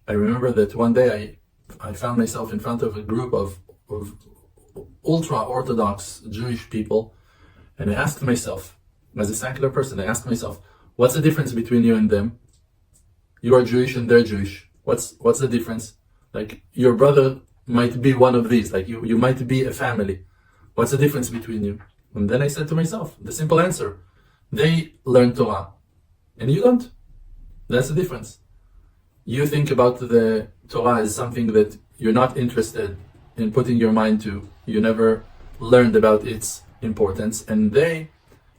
I remember that one day I found myself in front of a group of ultra-Orthodox Jewish people, and I asked myself, as a secular person, I asked myself, what's the difference between you and them? You are Jewish and they're Jewish. What's the difference? Like, your brother might be one of these, like you might be a family. What's the difference between you? And then I said to myself, the simple answer, they learn Torah, and you don't. That's the difference. You think about the Torah as something that you're not interested in putting your mind to. You never learned about its importance, and they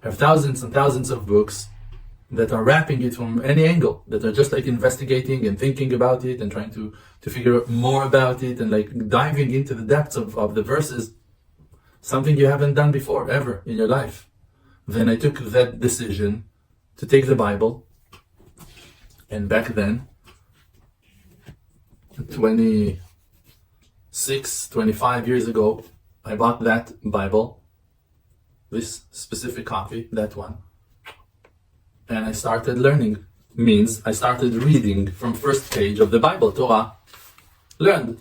have thousands and thousands of books that are wrapping it from any angle, that are just like investigating and thinking about it and trying to figure out more about it and like diving into the depths of the verses, something you haven't done before, ever in your life. Then I took that decision to take the Bible, and back then, 25 years ago, I bought that Bible, this specific copy, that one, and I started learning. Means I started reading from first page of the Bible, Torah. Learned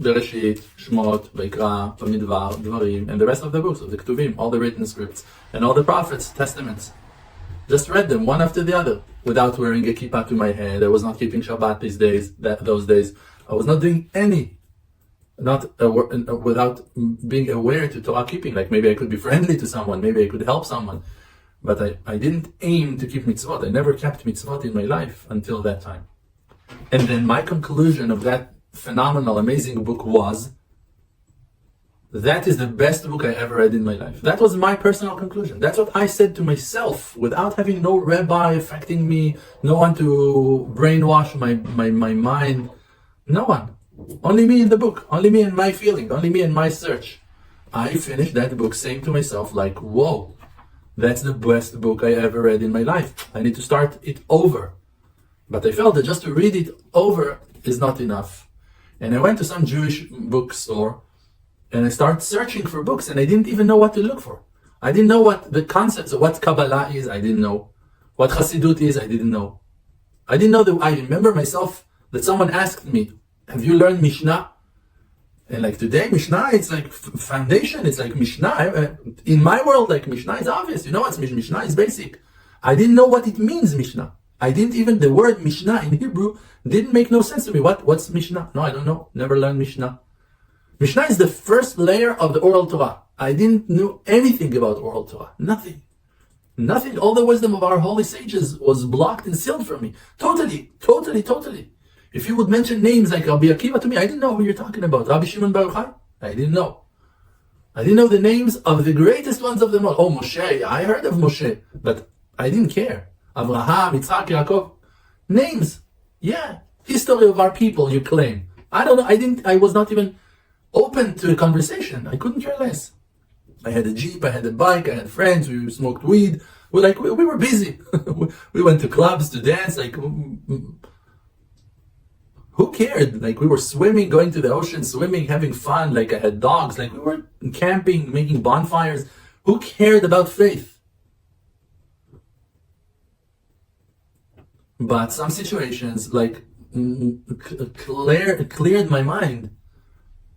Bereshit, Shmot, Vayikra, Bamidbar, Dvarim, and the rest of the books of the Ketuvim, all the written scripts, and all the prophets, testaments. Just read them one after the other, without wearing a kippah to my head. I was not keeping Shabbat those days. I was not doing any, without being aware to Torah keeping. Like maybe I could be friendly to someone, maybe I could help someone. But I didn't aim to keep mitzvot. I never kept mitzvot in my life until that time. And then my conclusion of that phenomenal, amazing book was, that is the best book I ever read in my life. That was my personal conclusion. That's what I said to myself, without having no rabbi affecting me, no one to brainwash my mind. No one. Only me in the book. Only me and my feeling. Only me and my search. I finished that book saying to myself, like, whoa, that's the best book I ever read in my life. I need to start it over. But I felt that just to read it over is not enough. And I went to some Jewish bookstore, and I started searching for books, and I didn't even know what to look for. I didn't know what the concepts of what Kabbalah is. I didn't know. What Chassidut is. I didn't know. I didn't know that. I remember myself that someone asked me, have you learned Mishnah? And like today, Mishnah, it's like foundation. It's like Mishnah. In my world, like Mishnah is obvious. You know what's Mishnah? Mishnah is basic. I didn't know what it means, Mishnah. I didn't even, the word Mishnah in Hebrew didn't make no sense to me. What's Mishnah? No, I don't know. Never learned Mishnah. Mishnah is the first layer of the oral Torah. I didn't know anything about oral Torah. Nothing. Nothing. All the wisdom of our holy sages was blocked and sealed from me. Totally. If you would mention names like Rabbi Akiva to me, I didn't know who you're talking about. Rabbi Shimon Bar Yochai? I didn't know. I didn't know the names of the greatest ones of them all. Oh, Moshe. I heard of Moshe, but I didn't care. Abraham, Yitzhak, Yaakov. Names. Yeah. History of our people, you claim. I don't know. I was not even open to a conversation. I couldn't care less. I had a Jeep, I had a bike, I had friends, we smoked weed. We were busy. We went to clubs to dance. Like, who cared? Like, we were swimming, going to the ocean, swimming, having fun. Like, I had dogs. Like, we were camping, making bonfires. Who cared about faith? But some situations, like, cleared my mind,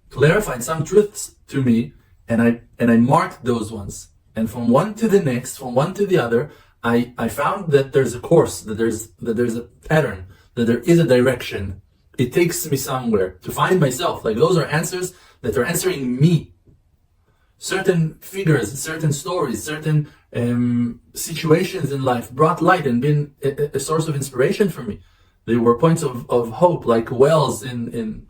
clarified some truths to me, and I marked those ones. And from one to the next, from one to the other, I found that there's a course, that there's a pattern, that there is a direction. It takes me somewhere to find myself. Like, those are answers that are answering me. Certain figures, certain stories, certain situations in life brought light and been a source of inspiration for me. They were points of hope, like wells in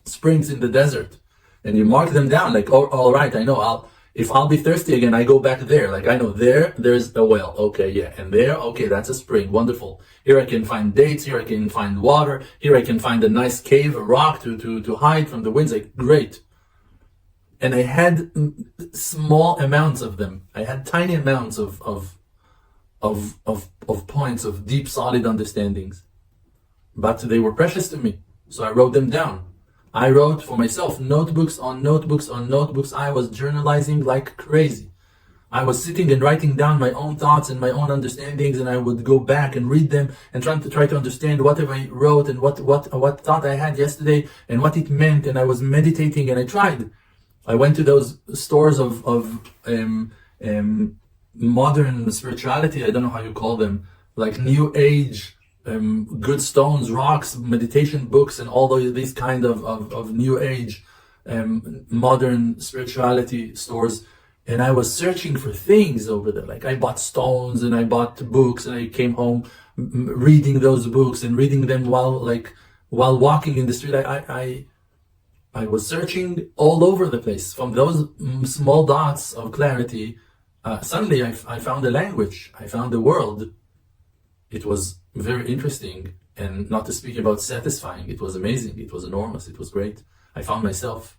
springs in the desert. And you mark them down, like, oh, all right, I know, if I'll be thirsty again, I go back there. Like, I know there's a well. Okay, yeah. And there, okay, that's a spring. Wonderful. Here I can find dates. Here I can find water. Here I can find a nice cave, a rock to hide from the winds. Like, great. And I had small amounts of them. I had tiny amounts of points of deep, solid understandings. But they were precious to me. So I wrote them down. I wrote for myself notebooks on notebooks on notebooks. I was journalizing like crazy. I was sitting and writing down my own thoughts and my own understandings, and I would go back and read them and try to understand whatever I wrote and what thought I had yesterday and what it meant. And I was meditating, and I tried. I went to those stores of modern spirituality. I don't know how you call them, like New Age, good stones, rocks, meditation books, and all these kind of New Age, modern spirituality stores. And I was searching for things over there. Like I bought stones and I bought books, and I came home reading those books and reading them while walking in the street. I was searching all over the place. From those small dots of clarity, suddenly I found a language. I found a world. It was very interesting, and not to speak about satisfying. It was amazing. It was enormous. It was great. I found myself.